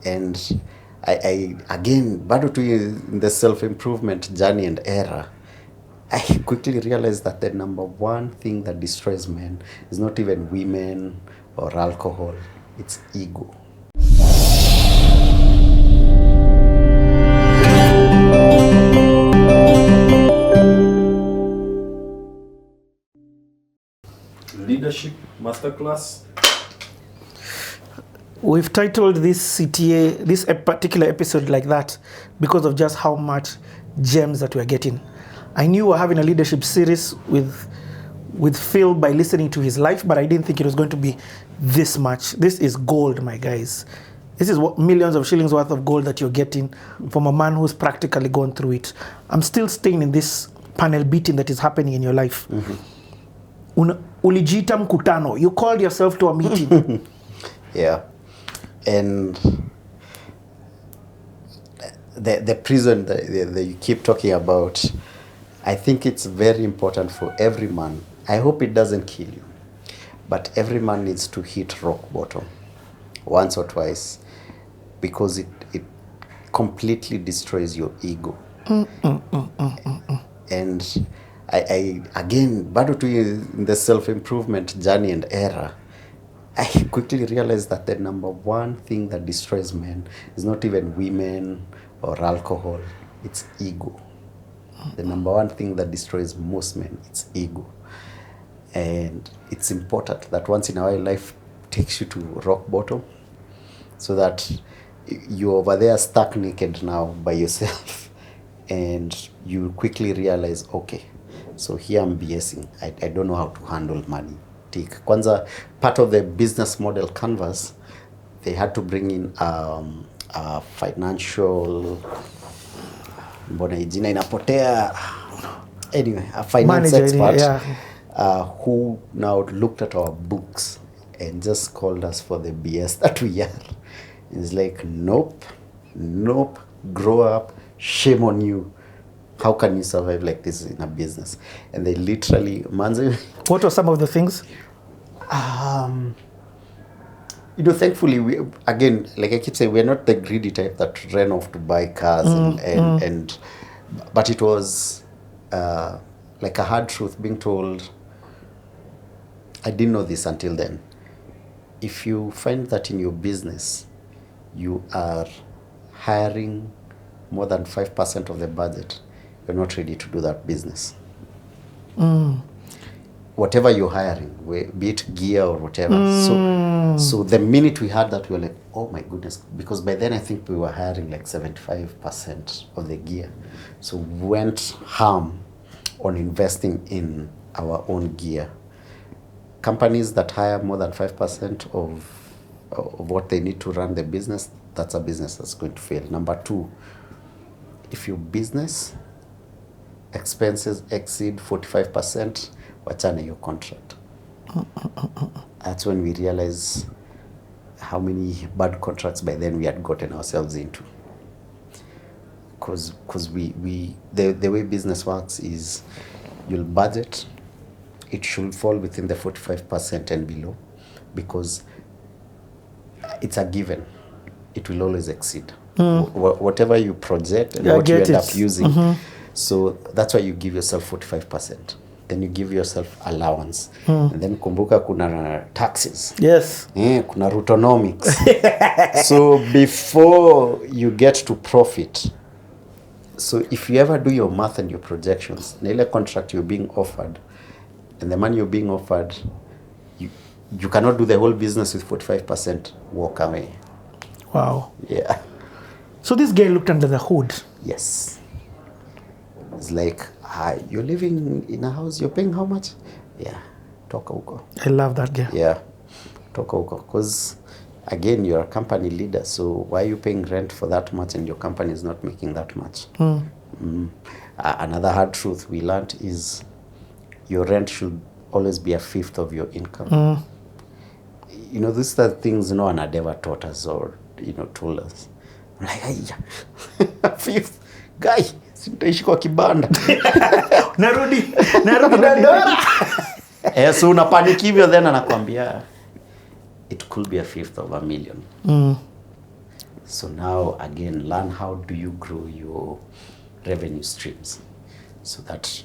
And I again, bado tu in the self-improvement journey and era, I quickly realized that the number one thing that destroys men is not even women or alcohol, it's ego. Leadership Masterclass. We've titled this CTA, this particular episode like that because of just how much gems that we're getting. I knew we're having a leadership series with Phil by listening to his life, but I didn't think it was going to be this much. This is gold, my guys. This is what millions of shillings worth of gold that you're getting from a man who's practically gone through it. I'm still staying in this panel beating that is happening in your life. Ulijita mkutano. You called yourself to a meeting. Yeah. And the prison that you keep talking about, I think it's very important for every man. I hope it doesn't kill you, but every man needs to hit rock bottom once or twice, because it completely destroys your ego. And I again, bado tu in the self-improvement journey and era, I quickly realized that the number one thing that destroys men is not even women or alcohol, it's ego. The number one thing that destroys most men, it's ego. And it's important that once in a while life takes you to rock bottom, so that you're over there stuck naked now by yourself, and you quickly realize, okay, so here I'm BSing. I don't know how to handle money. Kwanza, part of the business model canvas, they had to bring in a financial, mbona jina inapotea, anyway, a finance manager, expert, yeah. Who now looked at our books and just called us for the BS that we are. It's like, nope, grow up, shame on you. How can you survive like this in a business? And they literally, manze. What were some of the things? Thankfully, we, again, like I keep saying, we're not the greedy type that ran off to buy cars and but it was like a hard truth being told. I didn't know this until then. If you find that in your business, you are hiring more than 5% of the budget, you're not ready to do that business. Whatever you're hiring, be it gear or whatever. So the minute we had that, we were like, oh my goodness, because by then I think we were hiring like 75% of the gear. So we went ham on investing in our own gear. Companies that hire more than 5% of what they need to run the business, that's a business that's going to fail. Number two, if your business expenses exceed 45%, wachana your contract. That's when we realize how many bad contracts by then we had gotten ourselves into. Because the way business works is you'll budget, it should fall within the 45% and below, because it's a given. It will always exceed. Whatever you project and what you end up using. So that's why you give yourself 45%. Then you give yourself allowance. And then kumbuka kuna taxes. Yes. Kuna rootonomics. So before you get to profit, so if you ever do your math and your projections, the contract you're being offered, and the money you're being offered, you cannot do the whole business with 45%, walk away. Wow. Yeah. So this guy looked under the hood. Yes. It's like, you're living in a house, you're paying how much? Yeah, toka huko. I love that guy. Yeah, toka huko. Because, again, you're a company leader, so why are you paying rent for that much and your company is not making that much? Another hard truth we learned is your rent should always be a fifth of your income. These are things no one had ever taught us or, told us. I'm like, fifth, guy, sitaishi kwa kibanda. Narudi Dandora. So unapanic hivyo, then anakuambia it could be a fifth of $1 million. So now again, learn how do you grow your revenue streams so that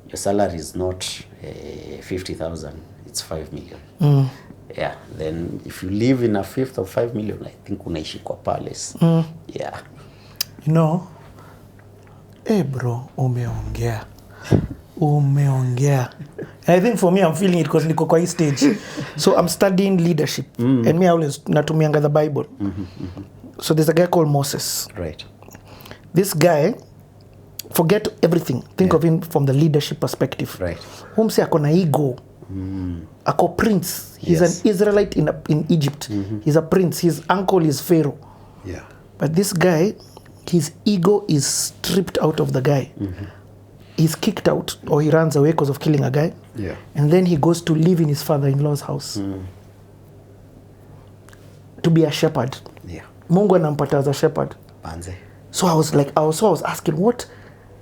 your salary is not 50,000, it's 5 million. Yeah, then if you live in a fifth of 5 million, I think unaishi kwa palace. Yeah. You know, bro, umeongea. And I think for me, I'm feeling it because niko kwa hii stage. So I'm studying leadership. And me, I always natumianga the Bible. So there's a guy called Moses. Right. This guy, forget everything. Think of him from the leadership perspective. Right. Humse ako na ego. Ako prince. He's an Israelite in Egypt. He's a prince. His uncle is Pharaoh. Yeah. But this guy, his ego is stripped out of the guy. He's kicked out or he runs away because of killing a guy. Yeah. And then he goes to live in his father-in-law's house. To be a shepherd. Yeah. Mungu anampata as a shepherd. Banze. So I was asking what?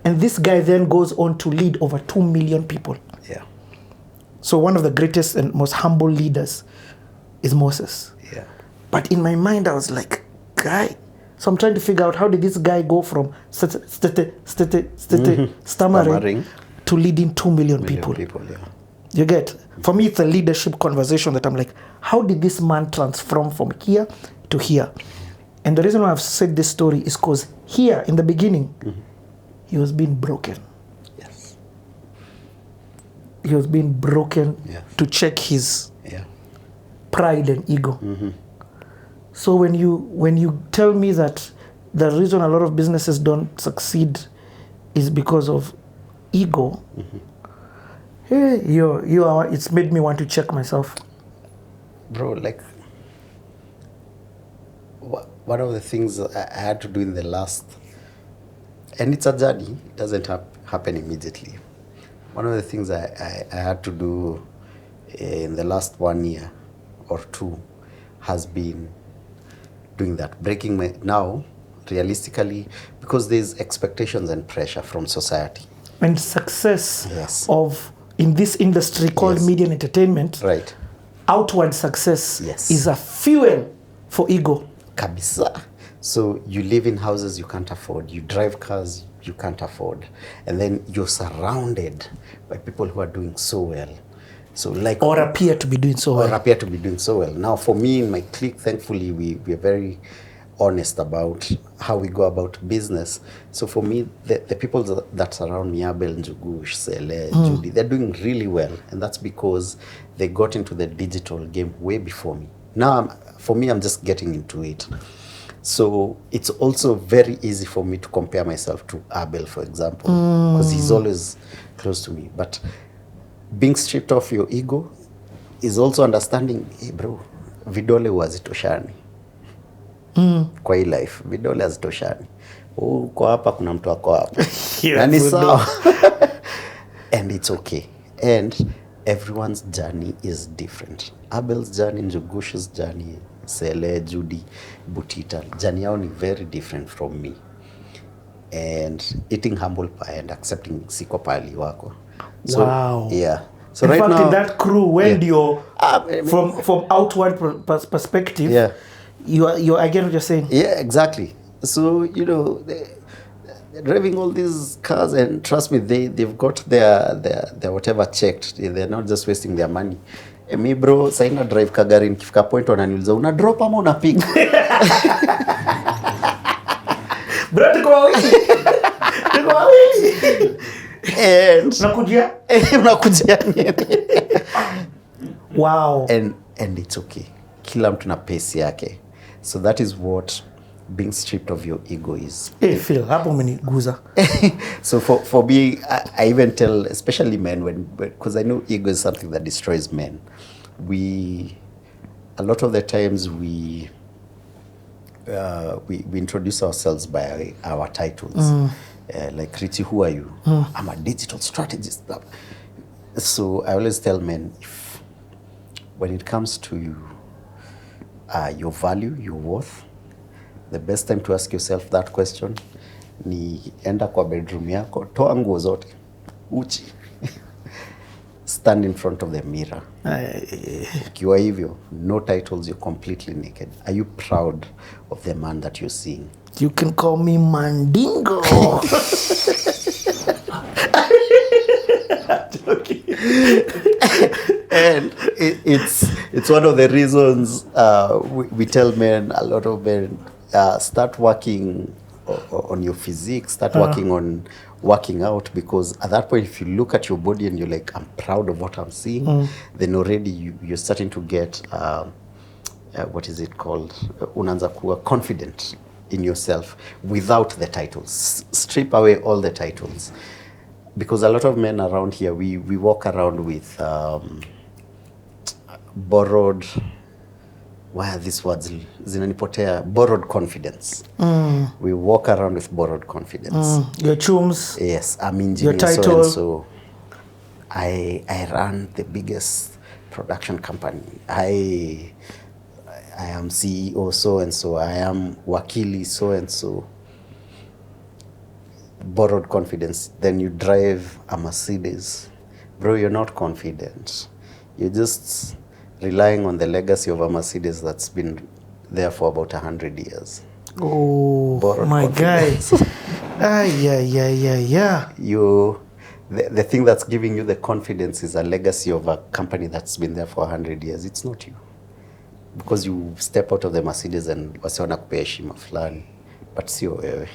And this guy then goes on to lead over 2 million people. Yeah. So one of the greatest and most humble leaders is Moses. Yeah. But in my mind, I was like, guy. So I'm trying to figure out how did this guy go from stammering to leading 2 million people. Yeah. You get? For me, it's a leadership conversation that I'm like, how did this man transform from here to here? And the reason why I've said this story is because here, in the beginning, he was being broken. Yes. He was being broken to check his pride and ego. So when you tell me that the reason a lot of businesses don't succeed is because of ego, hey, it's made me want to check myself. Bro, like, one of the things I had to do in the last, and it's a journey, it doesn't happen immediately. One of the things I had to do in the last 1 year or two has been doing that, breaking now, realistically, because there's expectations and pressure from society. And success in this industry called media and entertainment, right? Outward success is a fuel for ego. Kabisa. So you live in houses you can't afford, you drive cars you can't afford, and then you're surrounded by people who are doing so well. So like, or appear to be doing so well. Now for me in my clique, thankfully we are very honest about how we go about business. So for me, the people that surround me, Abel, Njugush, Sele, Judy, they're doing really well, and that's because they got into the digital game way before me. Now for me, I'm just getting into it. So it's also very easy for me to compare myself to Abel, for example, because he's always close to me. But being stripped of your ego is also understanding, hey bro, vidole wazitoshani. Kwa hii life, vidole hazitoshani. Uko hapa kuna mtu wako hapa. Na ni sawa. And it's okay. And everyone's journey is different. Abel's journey, Njugush's journey, Sele, Judy, Butita, journey yao ni very different from me. And eating humble pie and accepting siko pali wako. So, wow. Yeah. So in right fact, now, in that crew, when you're from outward perspective, you I get what you're saying. Yeah, exactly. So they're driving all these cars, and trust me, they've got their whatever checked. They're not just wasting their money. Me bro, saina drive kagari nikifika point wananiuliza una drop ama unapiga. Bro, tuko wawili. And unakuja wow. And it's okay. Kila mtu na pace yake. So that is what being stripped of your ego is. Phil, hapo umeniguza. So for me, I even tell, especially men, because I know ego is something that destroys men. A lot of the times we introduce ourselves by our titles. Like, Riti, who are you? I'm a digital strategist. So I always tell men, when it comes to your value, your worth, the best time to ask yourself that question ni enda kwa bedroom yako, toa nguo zote, uchi, stand in front of the mirror. Ukiwa hivyo, no titles, you're completely naked. Are you proud of the man that you're seeing? You can call me Mandingo. And it's one of the reasons we tell men, a lot of men, start working on your physique, start working on working out, because at that point, if you look at your body and you're like, I'm proud of what I'm seeing, then already you're starting to get what is it called? Unaanza kuwa confident in yourself without the titles. Strip away all the titles. Because a lot of men around here, we walk around with borrowed, why are these words zinanipotea? Borrowed confidence. We walk around with borrowed confidence. Your chums. Yes, I'm engineer, your title. so and so. I run the biggest production company. I am CEO so and so. I am wakili so and so. Borrowed confidence. Then you drive a Mercedes. Bro, you're not confident. You're just relying on the legacy of a Mercedes that's been there for about 100 years. Oh, Borrowed my confidence. guy. Yeah. The thing that's giving you the confidence is a legacy of a company that's been there for 100 years. It's not you. Because you step out of the Mercedes and wasi wanakupea heshima fulani, but sio wewe.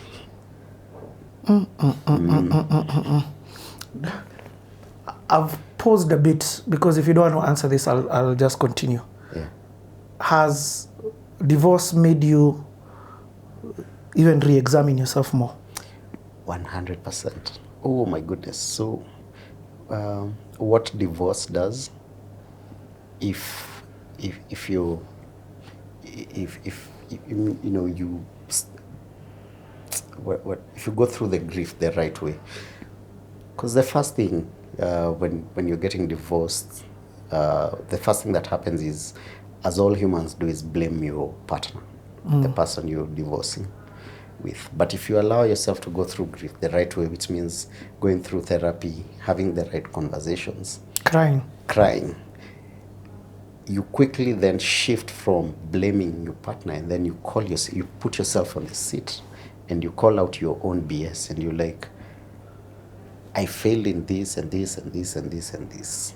I've paused a bit because if you don't want to answer this, I'll just continue. Yeah. Has divorce made you even re-examine yourself more? 100%. Oh my goodness. So, what divorce does, if you know if you go through the grief the right way, because the first thing when you're getting divorced, the first thing that happens is, as all humans do, is blame your partner, the person you're divorcing with. But if you allow yourself to go through grief the right way, which means going through therapy, having the right conversations, crying, you quickly then shift from blaming your partner, and then you put yourself on the seat and you call out your own BS, and you're like, I failed in this and this and this and this and this.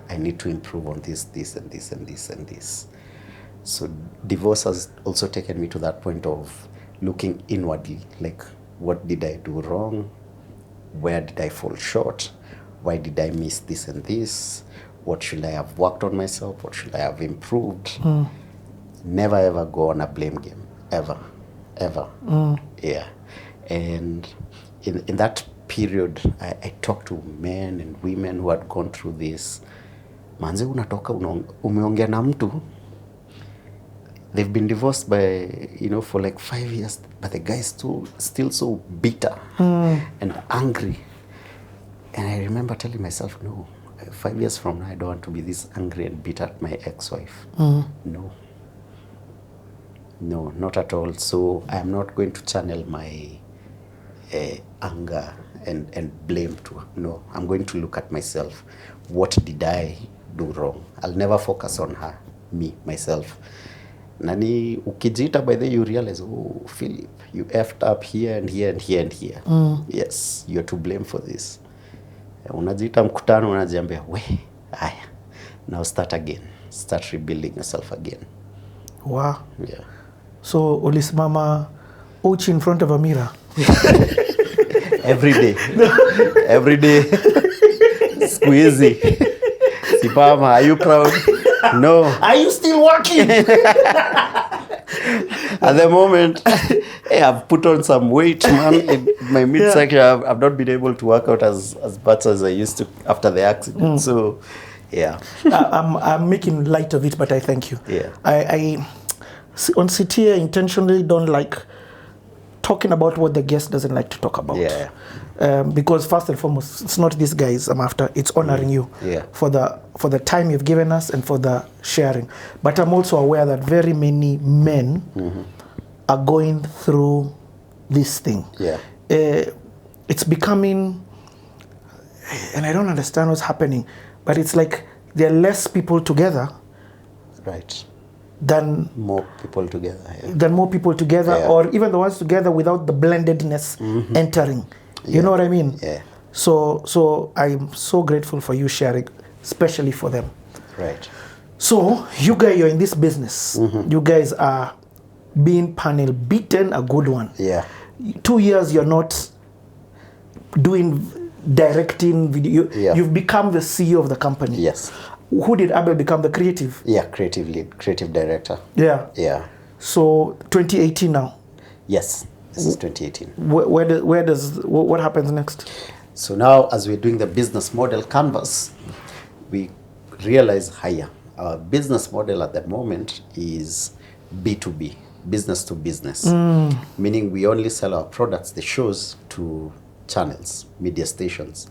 I need to improve on this and this and this and this. So divorce has also taken me to that point of looking inwardly, like, what did I do wrong? Where did I fall short? Why did I miss this and this? What should I have worked on myself? What should I have improved? Never ever go on a blame game. Ever. Yeah. And in that period, I talked to men and women who had gone through this. Manze, unatoka umeongea na mtu, they've been divorced for like 5 years, but the guy is still so bitter and angry. And I remember telling myself, no, 5 years from now, I don't want to be this angry and bitter at my ex-wife. No, not at all. So I'm not going to channel my anger and blame to her. No, I'm going to look at myself. What did I do wrong? I'll never focus on her, myself. Nani ukijita, by the way, you realize, oh, Philip, you effed up here and here and here and here. Yes, you're to blame for this. Unajita mkutano, unajiambia, aya, now start again. Start rebuilding yourself again. Wow. Yeah. So ulisimama uchi in front of a mirror? Every day. Squeezy. Sipama, are you proud? No. Are you still working? At the moment, hey, I've put on some weight, man. In my midsection, I've not been able to work out as much as I used to after the accident. So, yeah. I'm making light of it, but I thank you. Yeah. I on CTA intentionally don't like talking about what the guest doesn't like to talk about. Yeah. Because first and foremost, it's not these guys I'm after. It's honoring you for the time you've given us and for the sharing. But I'm also aware that very many men are going through this thing. Yeah. It's becoming, and I don't understand what's happening, but it's like there are less people together Right. than More people together. Yeah. more people together, Yeah. or even the ones together without the blendedness entering. You Yeah. know what I mean? Yeah. So I'm so grateful for you sharing, especially for them. Right. So you guys, you're in this business. You guys are being panel beaten, a good one. Yeah. 2 years you're not doing directing video. Yeah. You've become the CEO of the company. Yes. Who did Abel become? The creative? Yeah. Creative lead, creative director. Yeah. Yeah. So 2018 now. Yes. This is 2018. What happens next? So now, as we're doing the business model canvas, we realize higher. Our business model at the moment is B2B, business to business, meaning we only sell our products, the shows, to channels, media stations.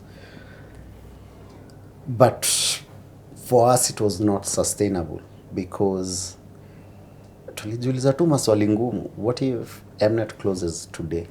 But for us, it was not sustainable because tulijiuliza tu maswali ngumu. What if Mnet closes today?